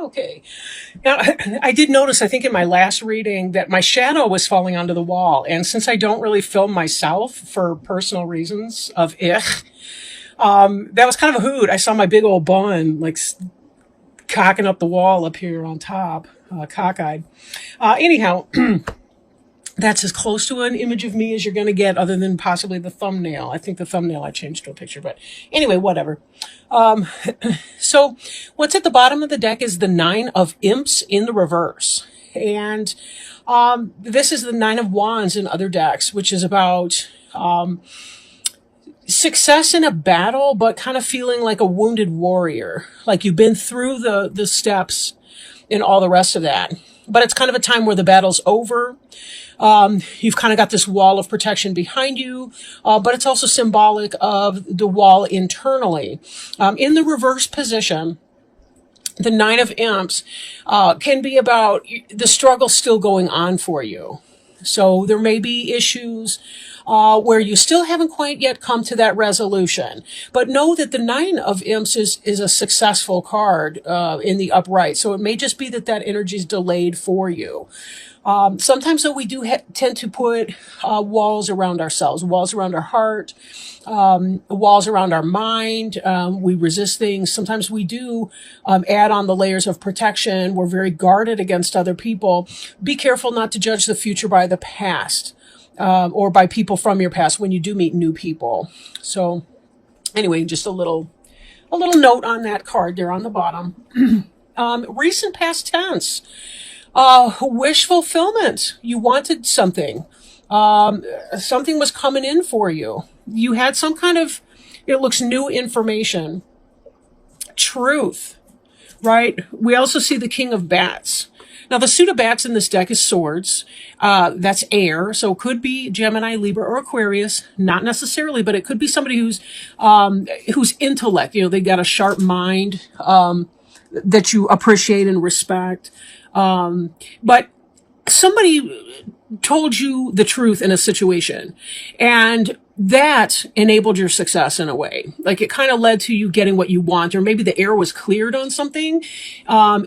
Okay. Now, I did notice, I think in my last reading, that my shadow was falling onto the wall. And since I don't really film myself for personal reasons of that was kind of a hoot. I saw my big old bun, like cocking up the wall up here on top, cockeyed. Anyhow, that's as close to an image of me as you're going to get, other than possibly the thumbnail. I think the thumbnail I changed to a picture, but anyway, whatever. So what's at the bottom of the deck is the Nine of Imps in the reverse. And this is the Nine of Wands in other decks, which is about success in a battle, but kind of feeling like a wounded warrior. Like you've been through the steps and all the rest of that. But it's kind of a time where the battle's over. You've kind of got this wall of protection behind you, but it's also symbolic of the wall internally. In the reverse position, the Nine of Imps can be about the struggle still going on for you. So there may be issues where you still haven't quite yet come to that resolution. But know that the Nine of Imps is a successful card in the upright. So it may just be that energy is delayed for you. Sometimes, though, we do tend to put walls around ourselves, walls around our heart, walls around our mind. We resist things. Sometimes we do add on the layers of protection. We're very guarded against other people. Be careful not to judge the future by the past or by people from your past when you do meet new people. So anyway, just a little note on that card there on the bottom. Recent past tense. Wish fulfillment. You wanted something. Something was coming in for you. You had some kind of, it looks new information. Truth, right? We also see the King of Bats. Now, the suit of bats in this deck is swords. That's air. So it could be Gemini, Libra, or Aquarius. Not necessarily, but it could be somebody who's intellect. You know, they got a sharp mind, that you appreciate and respect. But somebody told you the truth in a situation, and that enabled your success in a way. Like it kind of led to you getting what you want, or maybe the air was cleared on something,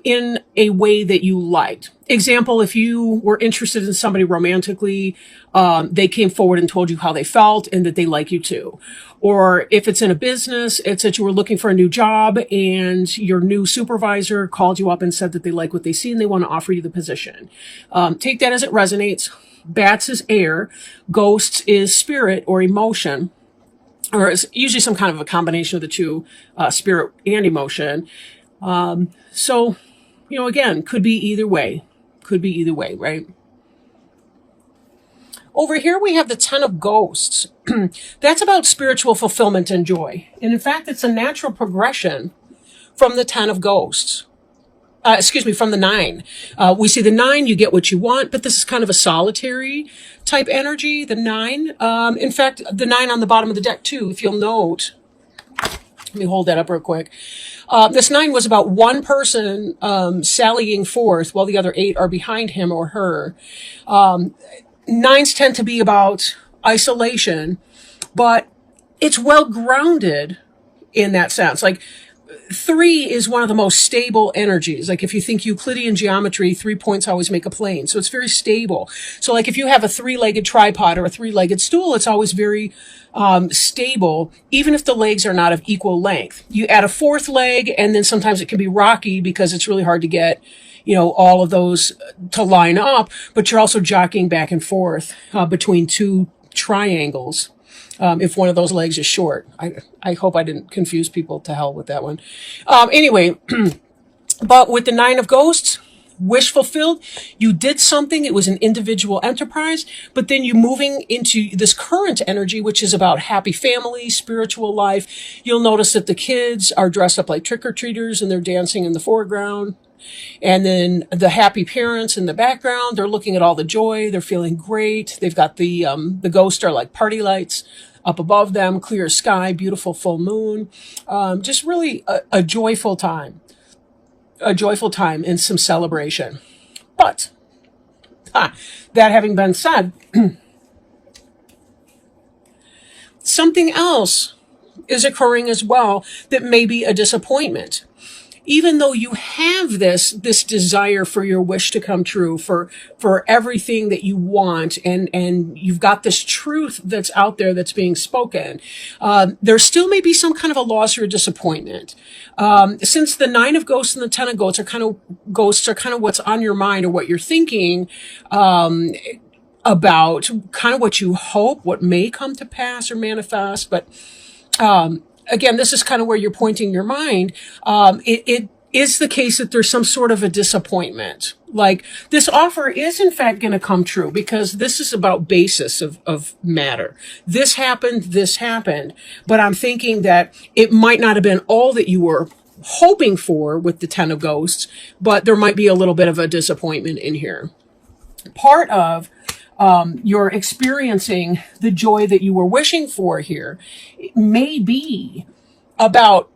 in a way that you liked. Example, if you were interested in somebody romantically, they came forward and told you how they felt and that they like you too. Or if it's in a business, it's that you were looking for a new job and your new supervisor called you up and said that they like what they see and they want to offer you the position. Take that as it resonates. Bats is air. Ghosts is spirit or emotion. Or it's usually some kind of a combination of the two, spirit and emotion. So, you know, again, could be either way. Could be either way, right? Over here, we have the Ten of Ghosts. That's about spiritual fulfillment and joy. And in fact, it's a natural progression from the Ten of Ghosts. From the Nine. We see the Nine, you get what you want, but this is kind of a solitary type energy, the Nine. In fact, the Nine on the bottom of the deck too, if you'll note. Let me hold that up real quick. This Nine was about one person sallying forth while the other 8 are behind him or her. Nines tend to be about isolation, but it's well grounded in that sense. Like 3 is one of the most stable energies. Like if you think Euclidean geometry, 3 points always make a plane. So it's very stable. So like if you have a 3-legged tripod or a 3-legged stool, it's always very stable, even if the legs are not of equal length. You add a 4th leg, and then sometimes it can be rocky because it's really hard to get, you know, all of those to line up, but you're also jockeying back and forth between 2 triangles. If one of those legs is short. I hope I didn't confuse people to hell with that one. Anyway, but with the Nine of Ghosts, wish fulfilled, you did something, it was an individual enterprise, but then you moving into this current energy, which is about happy family, spiritual life. You'll notice that the kids are dressed up like trick-or-treaters and they're dancing in the foreground. And then the happy parents in the background, they're looking at all the joy, they're feeling great. They've got the ghosts are like party lights up above them, clear sky, beautiful full moon. Just really a joyful time. A joyful time and some celebration. But, that having been said, something else is occurring as well that may be a disappointment. even though you have this desire for your wish to come true, for everything that you want, and you've got this truth that's out there that's being spoken, there still may be some kind of a loss or a disappointment. Since the Nine of Ghosts and the Ten of Ghosts are kind of what's on your mind or what you're thinking about, kind of what you hope, what may come to pass or manifest, but again, this is kind of where you're pointing your mind. It is the case that there's some sort of a disappointment. Like, this offer is in fact going to come true, because this is about basis of matter. This happened, but I'm thinking that it might not have been all that you were hoping for with the Ten of Ghosts, but there might be a little bit of a disappointment in here. Part of you're experiencing the joy that you were wishing for here. It may be about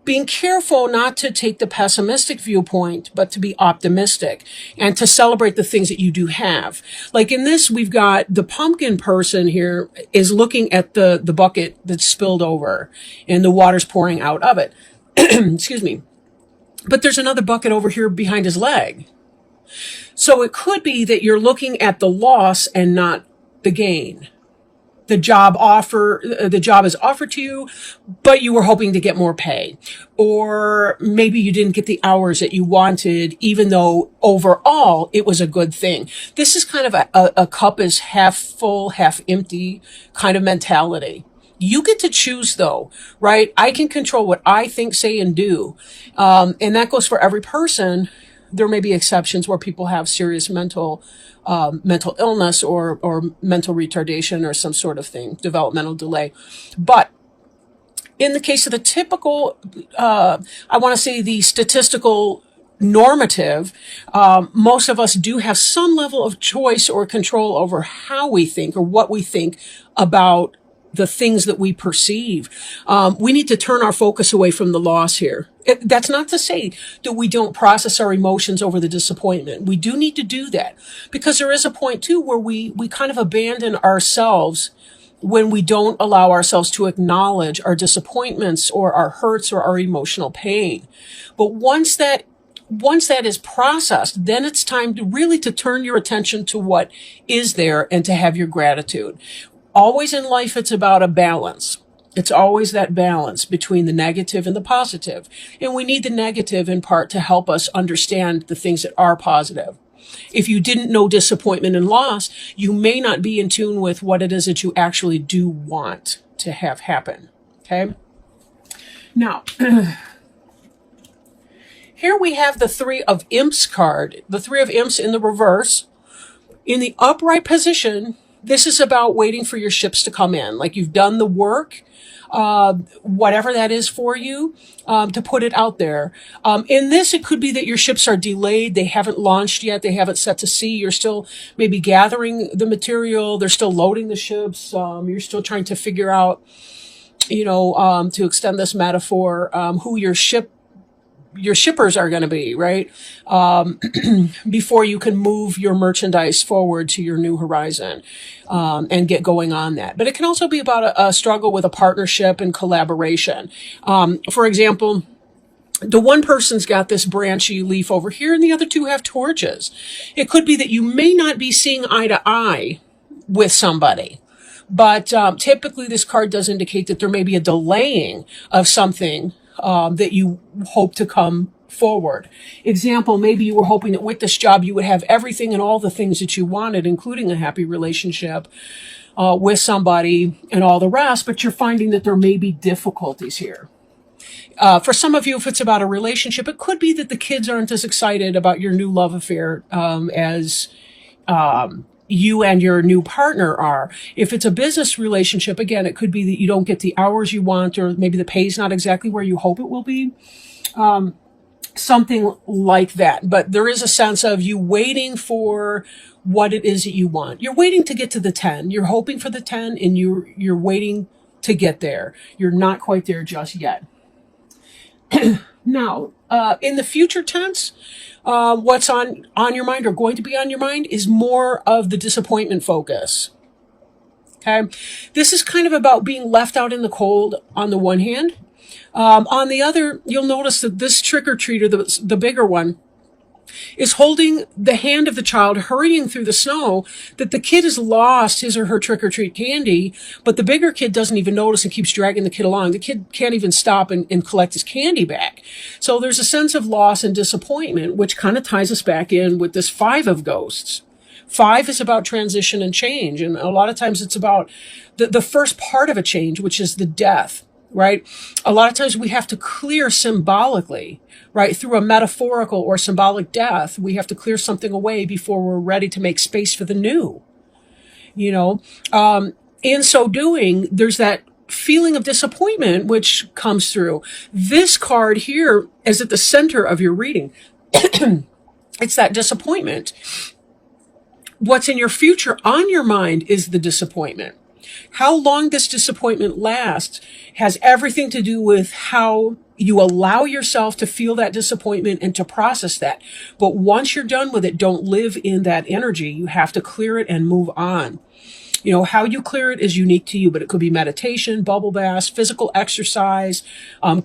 being careful not to take the pessimistic viewpoint, but to be optimistic and to celebrate the things that you do have. Like in this, we've got the pumpkin person here is looking at the bucket that's spilled over and the water's pouring out of it. Excuse me. But there's another bucket over here behind his leg. So it could be that you're looking at the loss and not the gain. The job is offered to you, but you were hoping to get more pay. Or maybe you didn't get the hours that you wanted, even though overall it was a good thing. This is kind of a cup is half full, half empty kind of mentality. You get to choose though, right? I can control what I think, say, and do. And that goes for every person. There may be exceptions where people have serious mental illness or mental retardation or some sort of thing, developmental delay. But in the case of the typical, I want to say the statistical normative, most of us do have some level of choice or control over how we think or what we think about the things that we perceive. We need to turn our focus away from the loss here. That's not to say that we don't process our emotions over the disappointment. We do need to do that, because there is a point too where we kind of abandon ourselves when we don't allow ourselves to acknowledge our disappointments or our hurts or our emotional pain. But once that is processed, then it's time to really to turn your attention to what is there and to have your gratitude. Always in life, it's about a balance. It's always that balance between the negative and the positive. And we need the negative in part to help us understand the things that are positive. If you didn't know disappointment and loss, you may not be in tune with what it is that you actually do want to have happen. Okay? Now, here we have the Three of Imps card. The Three of Imps in the reverse. In the upright position, this is about waiting for your ships to come in. Like, you've done the work, whatever that is for you, to put it out there. In this, it could be that your ships are delayed. They haven't launched yet. They haven't set to sea. You're still maybe gathering the material. They're still loading the ships. You're still trying to figure out, to extend this metaphor, who your shippers are going to be, right? Before you can move your merchandise forward to your new horizon, and get going on that. But it can also be about a struggle with a partnership and collaboration. For example, the one person's got this branchy leaf over here and the other two have torches. It could be that you may not be seeing eye to eye with somebody. But typically this card does indicate that there may be a delaying of something that you hope to come forward. Example, maybe you were hoping that with this job you would have everything and all the things that you wanted, including a happy relationship with somebody and all the rest, but you're finding that there may be difficulties here. For some of you, if it's about a relationship, it could be that the kids aren't as excited about your new love affair as you and your new partner are. If it's a business relationship, again, it could be that you don't get the hours you want, or maybe the pay's not exactly where you hope it will be. Something like that. But there is a sense of you waiting for what it is that you want. You're waiting to get to the 10. You're hoping for the 10 and you're waiting to get there. You're not quite there just yet. Now, in the future tense, what's on your mind or going to be on your mind is more of the disappointment focus. Okay. This is kind of about being left out in the cold on the one hand. On the other, you'll notice that this trick-or-treater, the bigger one, is holding the hand of the child hurrying through the snow, that the kid has lost his or her trick-or-treat candy, but the bigger kid doesn't even notice and keeps dragging the kid along. The kid can't even stop and collect his candy back. So there's a sense of loss and disappointment, which kind of ties us back in with this 5 of ghosts. 5 is about transition and change. And a lot of times it's about the first part of a change, which is the death, right? A lot of times we have to clear symbolically, right? Through a metaphorical or symbolic death, we have to clear something away before we're ready to make space for the new. In so doing, there's that feeling of disappointment which comes through. This card here is at the center of your reading. It's that disappointment. What's in your future on your mind is the disappointment. How long this disappointment lasts has everything to do with how you allow yourself to feel that disappointment and to process that. But once you're done with it, don't live in that energy. You have to clear it and move on. How you clear it is unique to you, but it could be meditation, bubble baths, physical exercise,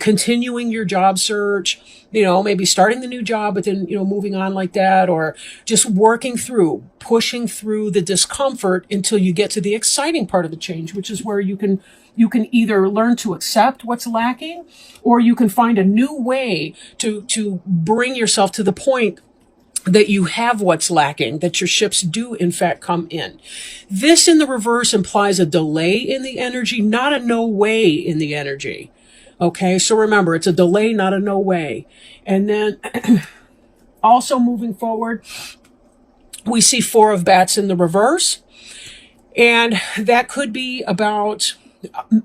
continuing your job search, maybe starting the new job, but then, moving on like that, or just working through, pushing through the discomfort until you get to the exciting part of the change, which is where you can either learn to accept what's lacking, or you can find a new way to bring yourself to the point that you have what's lacking, that your ships do in fact come in. This in the reverse implies a delay in the energy, not a no way in the energy. Okay, so remember, it's a delay, not a no way. And then also moving forward, we see 4 of bats in the reverse. And that could be about,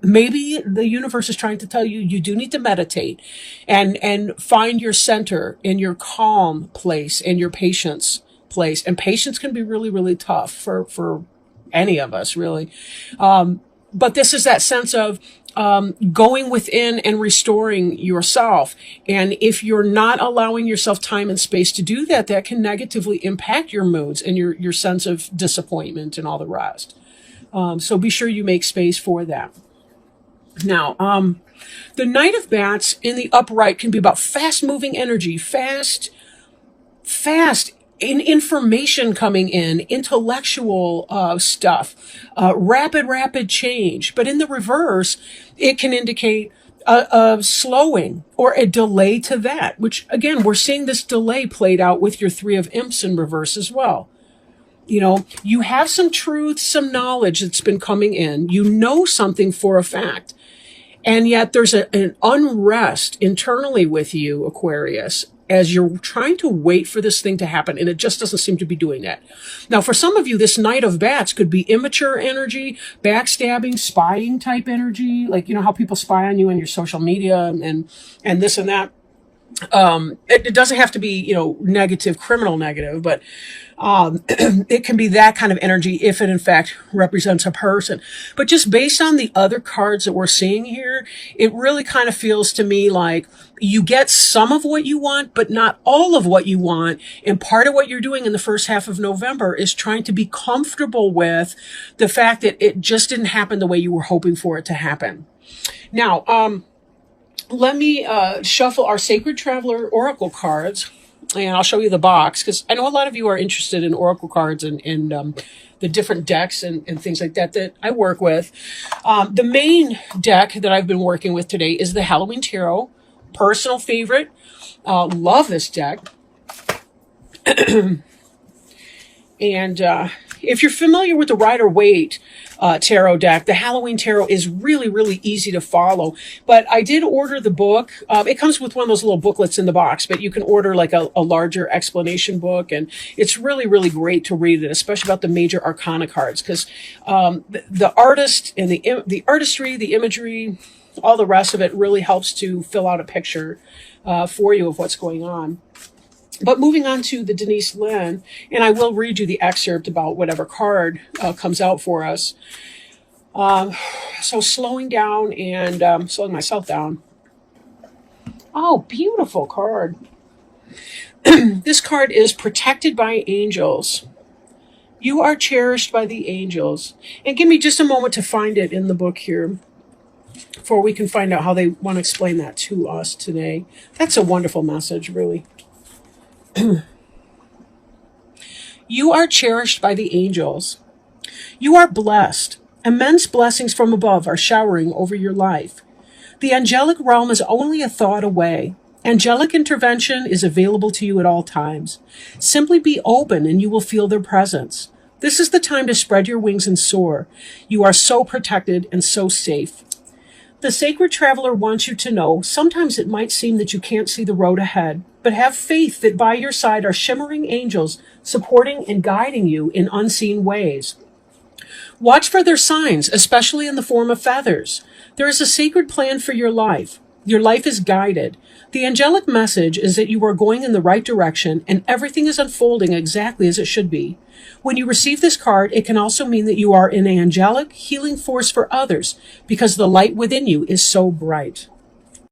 maybe the universe is trying to tell you, you do need to meditate and find your center in your calm place and your patience place. And patience can be really, really tough for any of us, really. But this is that sense of going within and restoring yourself. And if you're not allowing yourself time and space to do that, that can negatively impact your moods and your sense of disappointment and all the rest. So be sure you make space for that. Now, the Knight of Bats in the upright can be about fast-moving energy, fast in information coming in, intellectual stuff, rapid change. But in the reverse, it can indicate a slowing or a delay to that, which, again, we're seeing this delay played out with your 3 of Imps in reverse as well. You have some truth, some knowledge that's been coming in. You know something for a fact. And yet there's an unrest internally with you, Aquarius, as you're trying to wait for this thing to happen. And it just doesn't seem to be doing that. Now, for some of you, this Knight of Bats could be immature energy, backstabbing, spying type energy. Like, how people spy on you in your social media and this and that. It doesn't have to be, negative, criminal negative, but it can be that kind of energy if it in fact represents a person. But just based on the other cards that we're seeing here, it really kind of feels to me like you get some of what you want, but not all of what you want. And part of what you're doing in the first half of November is trying to be comfortable with the fact that it just didn't happen the way you were hoping for it to happen. Now, let me shuffle our Sacred Traveler Oracle cards, and I'll show you the box, because I know a lot of you are interested in Oracle cards and the different decks and things like that I work with. The main deck that I've been working with today is the Halloween Tarot, personal favorite. Love this deck. And if you're familiar with the Rider-Waite tarot deck, the Halloween Tarot is really, really easy to follow. But I did order the book. It comes with one of those little booklets in the box, but you can order like a larger explanation book. And it's really, really great to read it, especially about the major arcana cards, because the artist and the artistry, the imagery, all the rest of it really helps to fill out a picture for you of what's going on. But moving on to the Denise Lynn, and I will read you the excerpt about whatever card comes out for us. So slowing down and slowing myself down. Oh, beautiful card. This card is protected by angels. You are cherished by the angels. And give me just a moment to find it in the book here. before we can find out how they want to explain that to us today. That's a wonderful message, really. You are cherished by the angels. You are blessed. Immense blessings from above are showering over your life. The angelic realm is only a thought away. Angelic intervention is available to you at all times. Simply be open and you will feel their presence. This is the time to spread your wings and soar. You are so protected and so safe. The sacred traveler wants you to know sometimes it might seem that you can't see the road ahead, but have faith that by your side are shimmering angels supporting and guiding you in unseen ways. Watch for their signs, especially in the form of feathers. There is a sacred plan for your life. Your life is guided. The angelic message is that you are going in the right direction and everything is unfolding exactly as it should be. When you receive this card, it can also mean that you are an angelic healing force for others because the light within you is so bright.